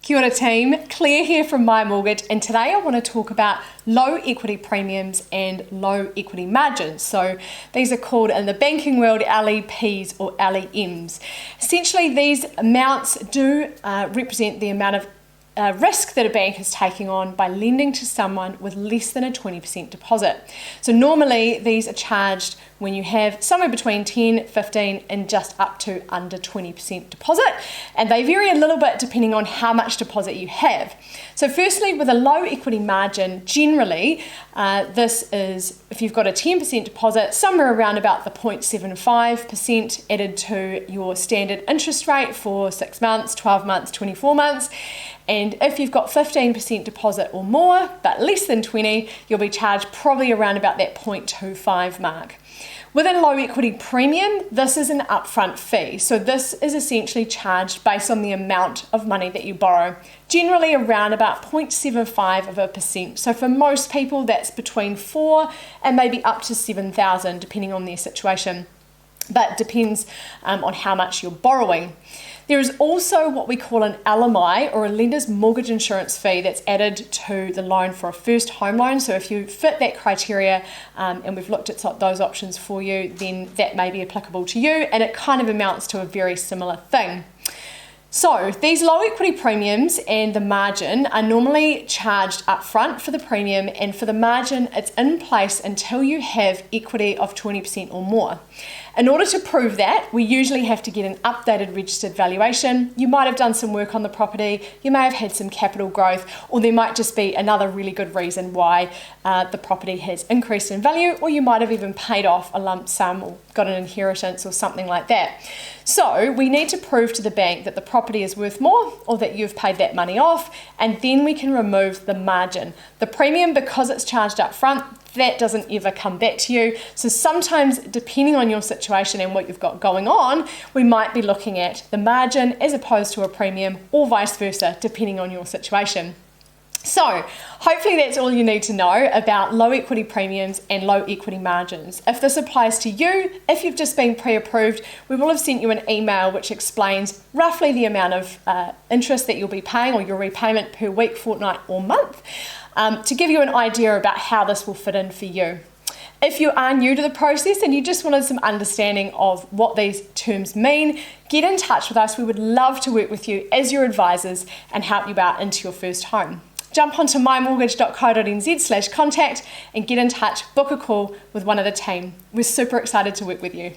Kia ora team, Claire here from My Mortgage, and today I want to talk about low equity premiums and low equity margins. So these are called in the banking world LEPs or LEMs. Essentially these amounts do represent the amount of risk that a bank is taking on by lending to someone with less than a 20% deposit. So normally these are charged when you have somewhere between 10, 15 and just up to under 20% deposit, and they vary a little bit depending on how much deposit you have. So firstly, with a low equity margin, generally this is if you've got a 10% deposit, somewhere around about the 0.75% added to your standard interest rate for 6 months, 12 months, 24 months. And if you've got 15% deposit or more, but less than 20, you'll be charged probably around about that 0.25 mark. With a low equity premium, this is an upfront fee. So this is essentially charged based on the amount of money that you borrow, generally around about 0.75%. So for most people, that's between 4 and maybe up to 7,000, depending on their situation. But depends on how much you're borrowing. There is also what we call an LMI, or a lender's mortgage insurance fee, that's added to the loan for a first home loan. So if you fit that criteria and we've looked at those options for you, then that may be applicable to you, and it kind of amounts to a very similar thing. So these low equity premiums and the margin are normally charged up front for the premium, and for the margin it's in place until you have equity of 20% or more. In order to prove that, we usually have to get an updated registered valuation. You might have done some work on the property, you may have had some capital growth, or there might just be another really good reason why the property has increased in value, or you might have even paid off a lump sum or got an inheritance or something like that. So we need to prove to the bank that the property is worth more, or that you've paid that money off, and then we can remove the margin. The premium, because it's charged up front, that doesn't ever come back to you. So sometimes, depending on your situation and what you've got going on, we might be looking at the margin as opposed to a premium, or vice versa, depending on your situation. So hopefully that's all you need to know about low equity premiums and low equity margins. If this applies to you, if you've just been pre-approved, we will have sent you an email which explains roughly the amount of interest that you'll be paying, or your repayment per week, fortnight or month, to give you an idea about how this will fit in for you. If you are new to the process and you just wanted some understanding of what these terms mean, get in touch with us. We would love to work with you as your advisors and help you out into your first home. Jump onto mymortgage.co.nz/contact and get in touch, book a call with one of the team. We're super excited to work with you.